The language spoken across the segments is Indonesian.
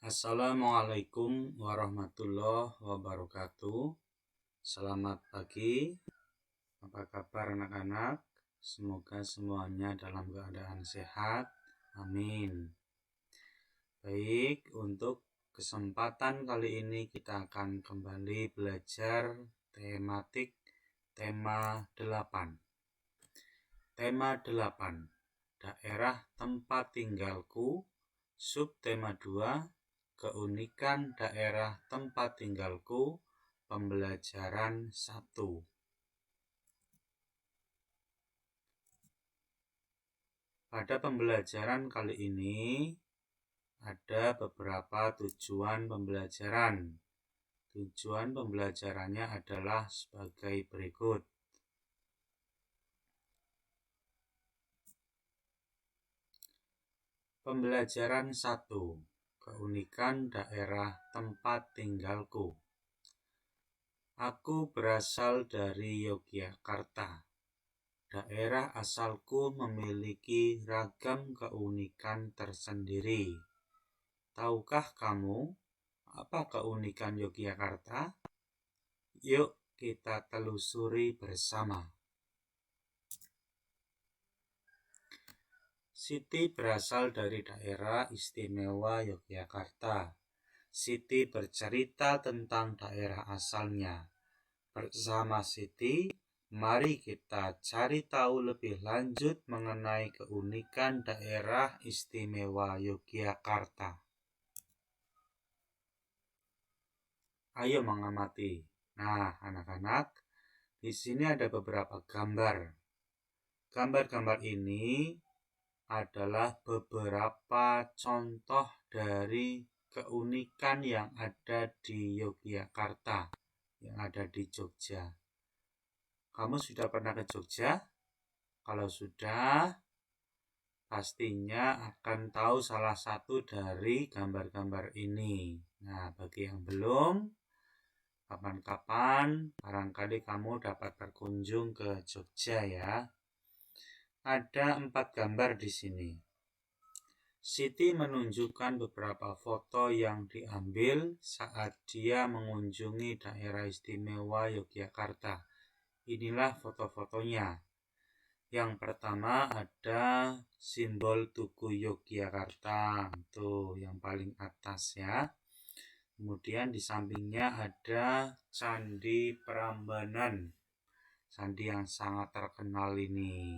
Assalamualaikum warahmatullahi wabarakatuh. Selamat pagi. Apa kabar anak-anak? Semoga semuanya dalam keadaan sehat. Amin. Baik, untuk kesempatan kali ini kita akan kembali belajar tematik tema 8. Tema 8, daerah tempat tinggalku. Subtema 2, keunikan daerah tempat tinggalku, pembelajaran 1. Pada pembelajaran kali ini ada beberapa tujuan pembelajaran. Tujuan pembelajarannya adalah sebagai berikut. Pembelajaran 1, keunikan daerah tempat tinggalku. Aku berasal dari Yogyakarta. Daerah asalku memiliki ragam keunikan tersendiri. Tahukah kamu apa keunikan Yogyakarta? Yuk kita telusuri bersama. Siti berasal dari daerah istimewa Yogyakarta. Siti bercerita tentang daerah asalnya. Bersama Siti, mari kita cari tahu lebih lanjut mengenai keunikan daerah istimewa Yogyakarta. Ayo mengamati. Nah, anak-anak, di sini ada beberapa gambar. Gambar-gambar ini adalah beberapa contoh dari keunikan yang ada di Yogyakarta, yang ada di Jogja. Kamu sudah pernah ke Jogja? Kalau sudah, pastinya akan tahu salah satu dari gambar-gambar ini. Nah, bagi yang belum, kapan-kapan barangkali kamu dapat berkunjung ke Jogja ya. Ada 4 gambar di sini. Siti menunjukkan beberapa foto yang diambil saat dia mengunjungi daerah istimewa Yogyakarta. Inilah foto-fotonya. Yang pertama ada simbol Tugu Yogyakarta, tuh yang paling atas ya. Kemudian di sampingnya ada Candi Prambanan, candi yang sangat terkenal ini.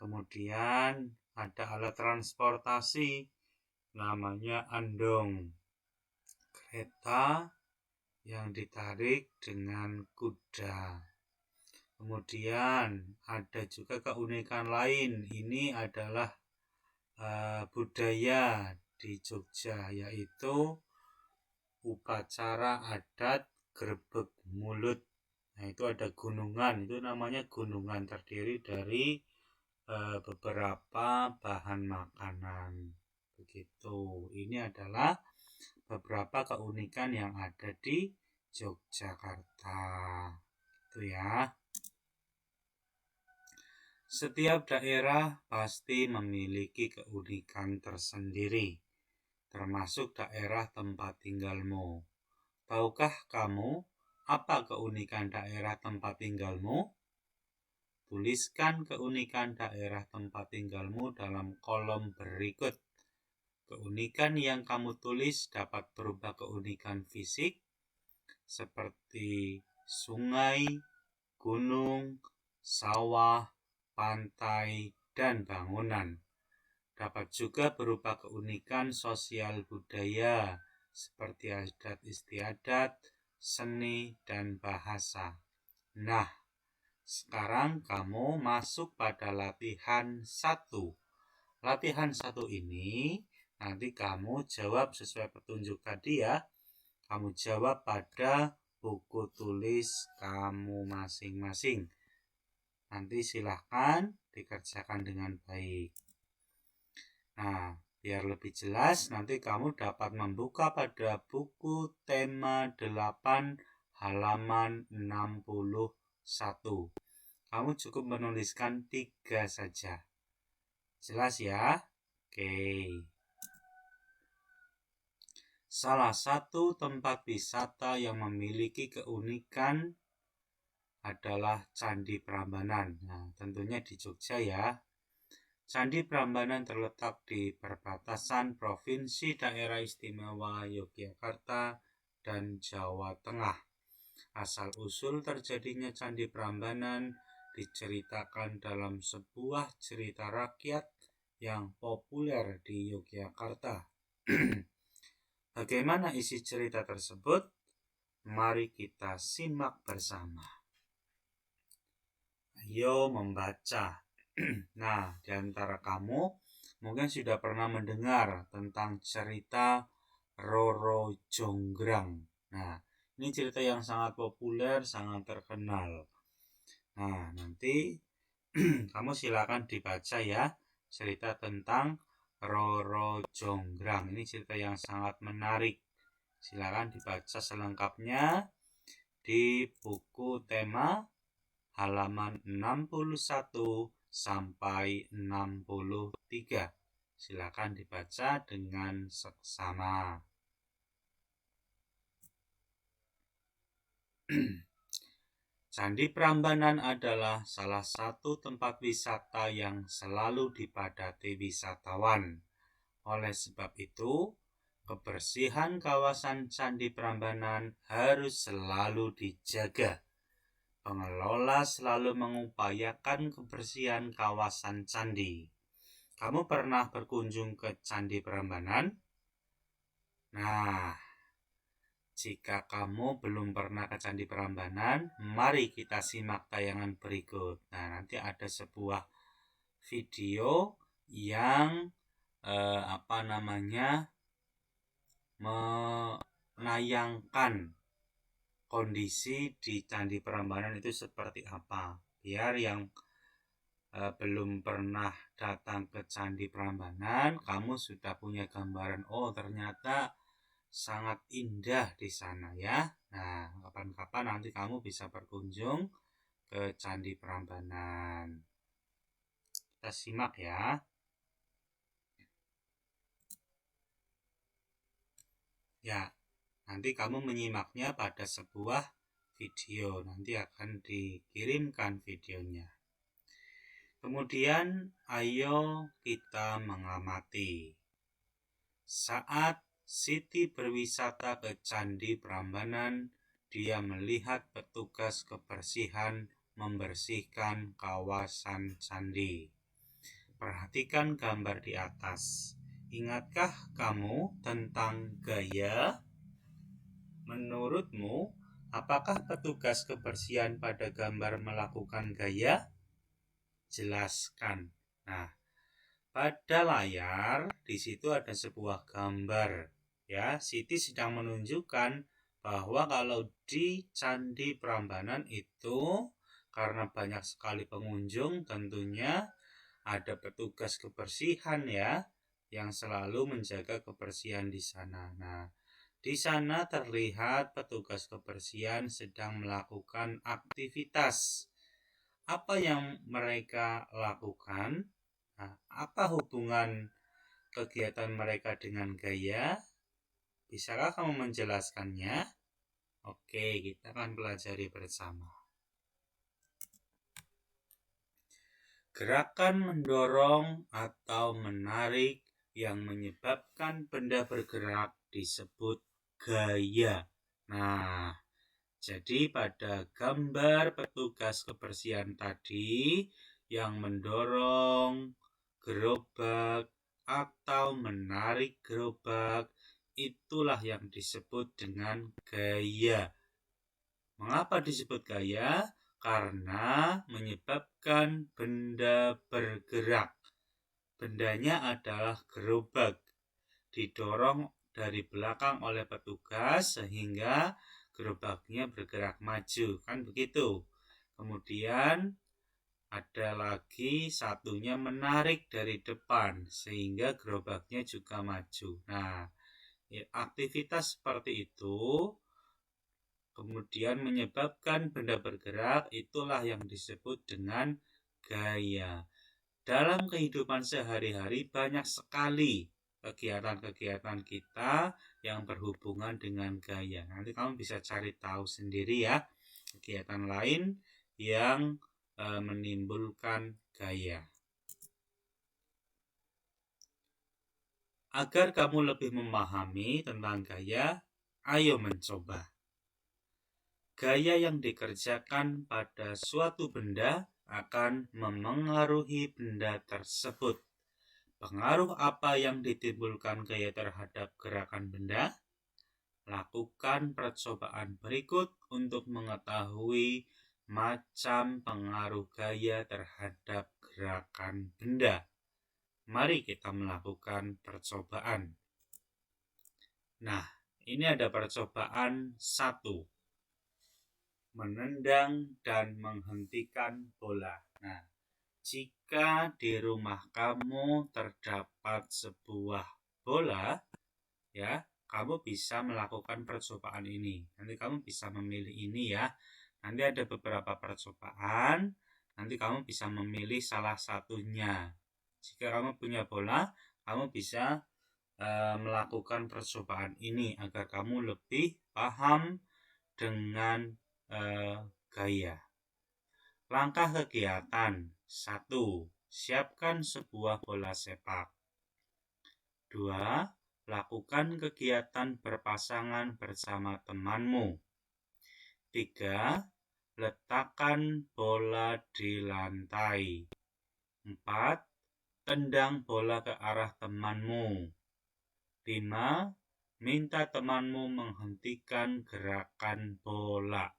Kemudian ada alat transportasi namanya andong, kereta yang ditarik dengan kuda. Kemudian ada juga keunikan lain. Ini adalah budaya di Jogja, yaitu upacara adat Grebeg Mulut. Nah, itu ada gunungan, itu namanya gunungan, terdiri dari beberapa bahan makanan. Begitu. Ini adalah beberapa keunikan yang ada di Yogyakarta. Itu ya. Setiap daerah pasti memiliki keunikan tersendiri, termasuk daerah tempat tinggalmu. Tahukah kamu apa keunikan daerah tempat tinggalmu? Tuliskan keunikan daerah tempat tinggalmu dalam kolom berikut. Keunikan yang kamu tulis dapat berupa keunikan fisik seperti sungai, gunung, sawah, pantai, dan bangunan. Dapat juga berupa keunikan sosial budaya seperti adat istiadat, seni, dan bahasa. Nah, sekarang kamu masuk pada latihan 1. Latihan 1 ini nanti kamu jawab sesuai petunjuk tadi ya. Kamu jawab pada buku tulis kamu masing-masing. Nanti silahkan dikerjakan dengan baik. Nah, biar lebih jelas, nanti kamu dapat membuka pada buku tema 8 halaman 61. Kamu cukup menuliskan 3 saja. Jelas ya? Oke. Salah satu tempat wisata yang memiliki keunikan adalah Candi Prambanan. Nah, tentunya di Jogja ya. Candi Prambanan terletak di perbatasan Provinsi Daerah Istimewa Yogyakarta dan Jawa Tengah. Asal-usul terjadinya Candi Prambanan diceritakan dalam sebuah cerita rakyat yang populer di Yogyakarta. Bagaimana isi cerita tersebut? Mari kita simak bersama. Ayo membaca. Nah, di antara kamu mungkin sudah pernah mendengar tentang cerita Roro Jonggrang. Nah, ini cerita yang sangat populer, sangat terkenal. Nah, nanti kamu silakan dibaca ya, cerita tentang Roro Jonggrang. Ini cerita yang sangat menarik. Silakan dibaca selengkapnya di buku tema halaman 61 sampai 63. Silakan dibaca dengan seksama. Candi Prambanan adalah salah satu tempat wisata yang selalu dipadati wisatawan. Oleh sebab itu, kebersihan kawasan Candi Prambanan harus selalu dijaga. Pengelola selalu mengupayakan kebersihan kawasan candi. Kamu pernah berkunjung ke Candi Prambanan? Nah, jika kamu belum pernah ke Candi Prambanan, mari kita simak tayangan berikut. Nah, nanti ada sebuah video yang menayangkan kondisi di Candi Prambanan itu seperti apa. Biar yang belum pernah datang ke Candi Prambanan, kamu sudah punya gambaran, oh ternyata sangat indah di sana ya. Nah, kapan-kapan nanti kamu bisa berkunjung ke Candi Prambanan. Kita simak ya. Ya, nanti kamu menyimaknya pada sebuah video. Nanti akan dikirimkan videonya. Kemudian, ayo kita mengamati. Saat Siti berwisata ke Candi Prambanan, dia melihat petugas kebersihan membersihkan kawasan candi. Perhatikan gambar di atas. Ingatkah kamu tentang gaya? Menurutmu, apakah petugas kebersihan pada gambar melakukan gaya? Jelaskan. Nah, pada layar di situ ada sebuah gambar ya. Siti sedang menunjukkan bahwa kalau di Candi Prambanan itu karena banyak sekali pengunjung, tentunya ada petugas kebersihan ya yang selalu menjaga kebersihan di sana. Nah, di sana terlihat petugas kebersihan sedang melakukan aktivitas. Apa yang mereka lakukan? Nah, apa hubungan kegiatan mereka dengan gaya? Bisakah kamu menjelaskannya? Oke, kita akan pelajari bersama. Gerakan mendorong atau menarik yang menyebabkan benda bergerak disebut gaya. Nah, jadi pada gambar petugas kebersihan tadi yang mendorong gerobak atau menarik gerobak, itulah yang disebut dengan gaya. Mengapa disebut gaya? Karena menyebabkan benda bergerak. Bendanya adalah gerobak, didorong dari belakang oleh petugas sehingga gerobaknya bergerak maju, kan begitu. Kemudian ada lagi satunya menarik dari depan sehingga gerobaknya juga maju. Nah, aktivitas seperti itu kemudian menyebabkan benda bergerak, itulah yang disebut dengan gaya. Dalam kehidupan sehari-hari banyak sekali kegiatan-kegiatan kita yang berhubungan dengan gaya. Nanti kamu bisa cari tahu sendiri ya, kegiatan lain yang menimbulkan gaya. Agar kamu lebih memahami tentang gaya, ayo mencoba. Gaya yang dikerjakan pada suatu benda akan memengaruhi benda tersebut. Pengaruh apa yang ditimbulkan gaya terhadap gerakan benda? Lakukan percobaan berikut untuk mengetahui macam pengaruh gaya terhadap gerakan benda. Mari kita melakukan percobaan. Nah, ini ada percobaan 1. Menendang dan menghentikan bola. Nah, jika di rumah kamu terdapat sebuah bola, ya, kamu bisa melakukan percobaan ini. Nanti kamu bisa memilih ini ya. Nanti ada beberapa percobaan, nanti kamu bisa memilih salah satunya. Jika kamu punya bola, kamu bisa melakukan percobaan ini agar kamu lebih paham dengan gaya. Langkah kegiatan 1. Siapkan sebuah bola sepak. 2. Lakukan kegiatan berpasangan bersama temanmu. 3. Letakkan bola di lantai. 4. Tendang bola ke arah temanmu. 5. Minta temanmu menghentikan gerakan bola.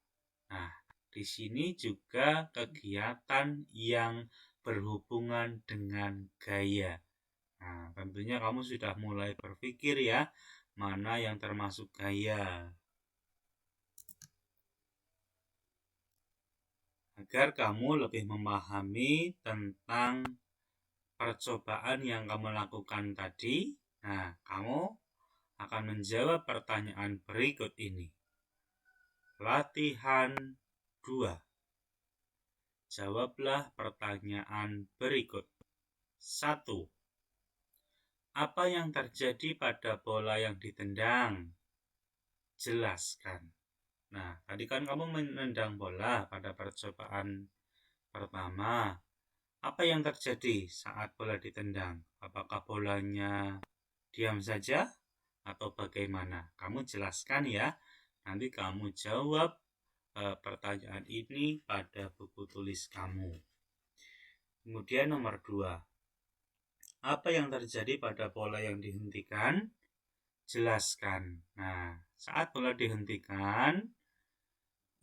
Nah, di sini juga kegiatan yang berhubungan dengan gaya. Nah, tentunya kamu sudah mulai berpikir ya, mana yang termasuk gaya. Agar kamu lebih memahami tentang percobaan yang kamu lakukan tadi, nah, kamu akan menjawab pertanyaan berikut ini. Latihan 2. Jawablah pertanyaan berikut. 1. Apa yang terjadi pada bola yang ditendang? Jelaskan. Nah, tadi kan kamu menendang bola pada percobaan pertama. Apa yang terjadi saat bola ditendang? Apakah bolanya diam saja atau bagaimana? Kamu jelaskan ya. Nanti kamu jawab pertanyaan ini pada buku tulis kamu. Kemudian nomor 2. Apa yang terjadi pada bola yang dihentikan? Jelaskan. Nah, saat bola dihentikan,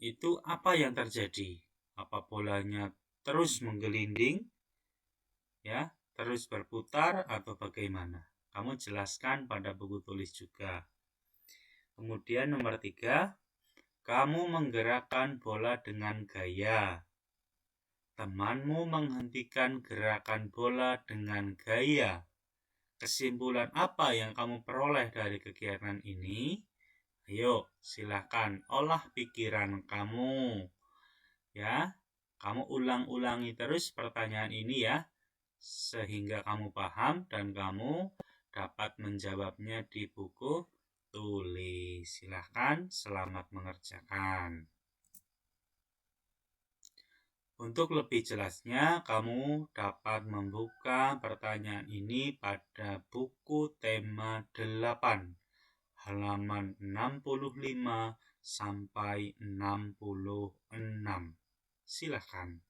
itu apa yang terjadi? Apa bolanya terus menggelinding? Ya, terus berputar atau bagaimana? Kamu jelaskan pada buku tulis juga. Kemudian nomor 3, kamu menggerakkan bola dengan gaya. Temanmu menghentikan gerakan bola dengan gaya. Kesimpulan apa yang kamu peroleh dari kegiatan ini? Ayo, silakan olah pikiran kamu. Ya, kamu ulang-ulangi terus pertanyaan ini ya, sehingga kamu paham dan kamu dapat menjawabnya di buku tulis. Silakan, selamat mengerjakan. Untuk lebih jelasnya, kamu dapat membuka pertanyaan ini pada buku tema 8, halaman 65 sampai 66. Silakan.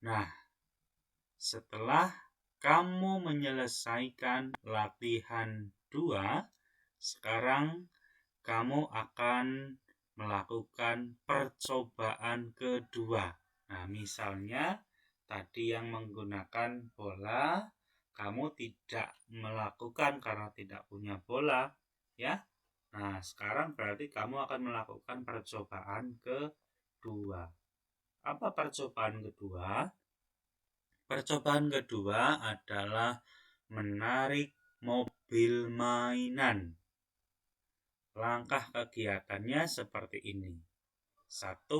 Nah, setelah kamu menyelesaikan latihan 2, sekarang kamu akan melakukan percobaan kedua. Nah, misalnya tadi yang menggunakan bola, kamu tidak melakukan karena tidak punya bola, ya. Nah, sekarang berarti kamu akan melakukan percobaan kedua. Apa percobaan kedua? Percobaan kedua adalah menarik mobil mainan. Langkah kegiatannya seperti ini. 1.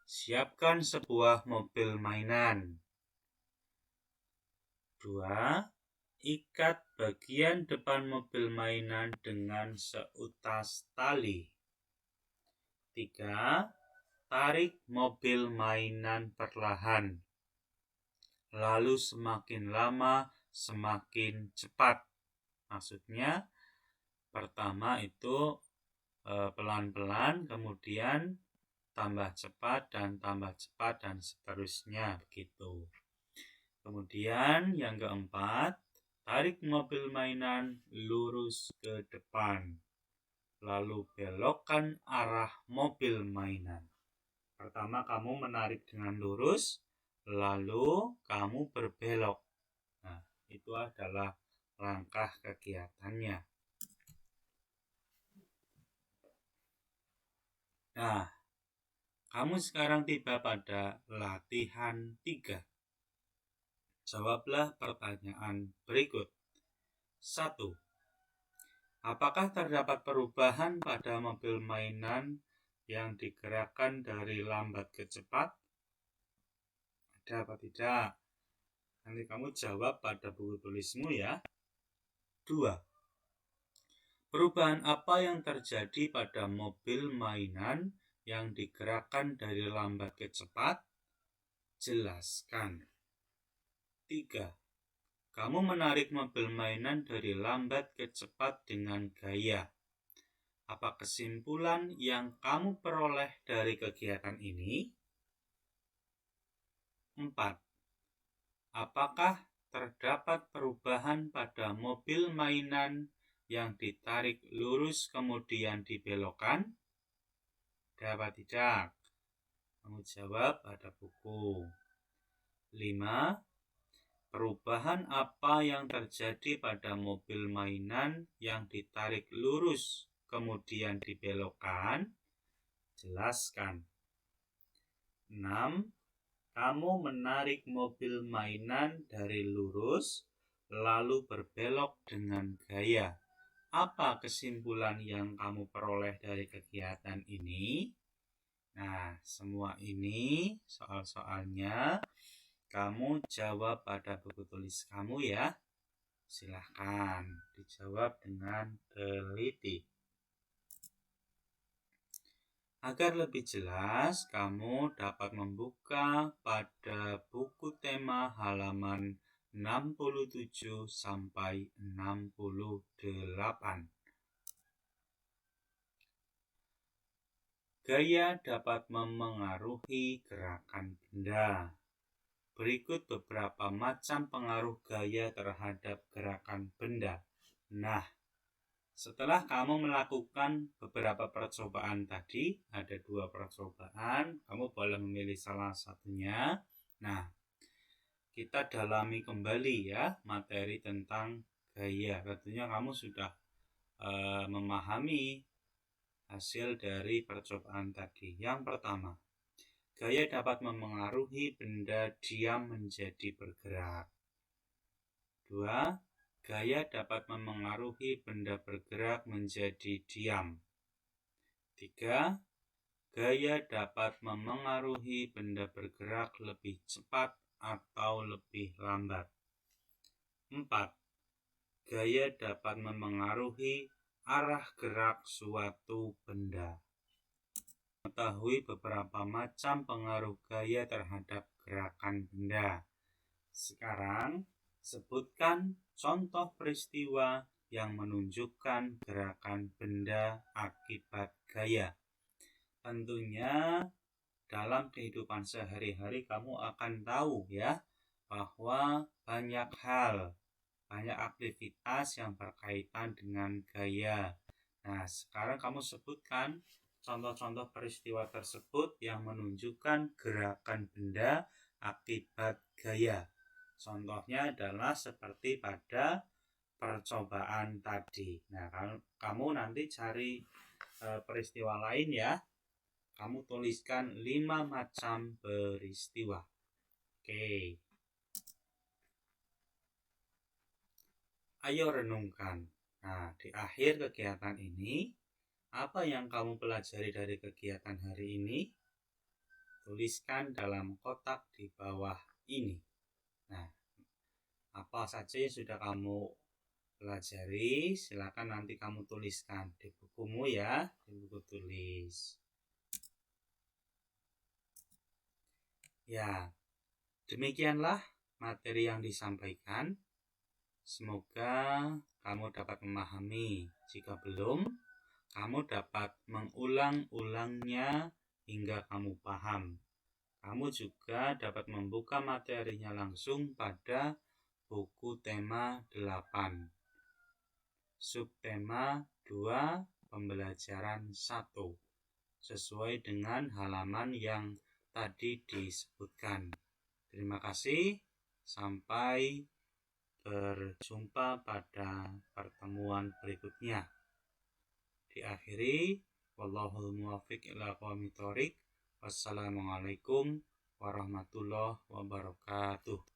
Siapkan sebuah mobil mainan. 2. Ikat bagian depan mobil mainan dengan seutas tali. 3. Tarik mobil mainan perlahan. Lalu semakin lama semakin cepat. Maksudnya pertama itu pelan-pelan, kemudian tambah cepat dan seterusnya begitu. Kemudian yang keempat, tarik mobil mainan lurus ke depan. Lalu belokkan arah mobil mainan. Pertama kamu menarik dengan lurus, lalu kamu berbelok. Nah, itu adalah langkah kegiatannya. Nah, kamu sekarang tiba pada latihan 3. Jawablah pertanyaan berikut. 1. Apakah terdapat perubahan pada mobil mainan yang digerakkan dari lambat ke cepat? Ada apa tidak? Nanti kamu jawab pada buku tulismu ya. 2. Perubahan apa yang terjadi pada mobil mainan yang digerakkan dari lambat ke cepat? Jelaskan. 3. Kamu menarik mobil mainan dari lambat ke cepat dengan gaya. Apa kesimpulan yang kamu peroleh dari kegiatan ini? 4. Apakah terdapat perubahan pada mobil mainan yang ditarik lurus kemudian dibelokkan? Ada apa tidak? Kamu jawab pada buku. 5. Perubahan apa yang terjadi pada mobil mainan yang ditarik lurus kemudian dibelokkan? Jelaskan. 6. Kamu menarik mobil mainan dari lurus lalu berbelok dengan gaya. Apa kesimpulan yang kamu peroleh dari kegiatan ini? Nah, semua ini soal-soalnya kamu jawab pada buku tulis kamu ya. Silahkan dijawab dengan teliti. Agar lebih jelas, kamu dapat membuka pada buku tema halaman 67 sampai 68. Gaya dapat memengaruhi gerakan benda. Berikut beberapa macam pengaruh gaya terhadap gerakan benda. Nah, setelah kamu melakukan beberapa percobaan tadi, ada 2 percobaan, kamu boleh memilih salah satunya. Nah, kita dalami kembali ya materi tentang gaya. Tentunya kamu sudah memahami hasil dari percobaan tadi. Yang pertama, gaya dapat memengaruhi benda diam menjadi bergerak. 2. Gaya dapat memengaruhi benda bergerak menjadi diam. 3. Gaya dapat memengaruhi benda bergerak lebih cepat atau lebih lambat. 4. Gaya dapat memengaruhi arah gerak suatu benda. Mengetahui beberapa macam pengaruh gaya terhadap gerakan benda. Sekarang, sebutkan contoh peristiwa yang menunjukkan gerakan benda akibat gaya. Tentunya dalam kehidupan sehari-hari kamu akan tahu ya bahwa banyak hal, banyak aktivitas yang berkaitan dengan gaya. Nah, sekarang kamu sebutkan contoh-contoh peristiwa tersebut yang menunjukkan gerakan benda akibat gaya. Contohnya adalah seperti pada percobaan tadi. Nah, kamu nanti cari peristiwa lain ya. Kamu tuliskan 5 macam peristiwa. Oke. Ayo renungkan. Nah, di akhir kegiatan ini, apa yang kamu pelajari dari kegiatan hari ini? Tuliskan dalam kotak di bawah ini. Nah, Apa saja yang sudah kamu pelajari, silakan nanti kamu tuliskan di bukumu ya, di buku tulis. Ya, demikianlah materi yang disampaikan. Semoga kamu dapat memahami. Jika belum, kamu dapat mengulang-ulangnya hingga kamu paham. Kamu juga dapat membuka materinya langsung pada buku tema 8. Subtema 2, pembelajaran 1. Sesuai dengan halaman yang tadi disebutkan. Terima kasih. Sampai berjumpa pada pertemuan berikutnya. Diakhiri, wallahul muwaffiq ila aqwamit thoriq. Wassalamualaikum warahmatullahi wabarakatuh.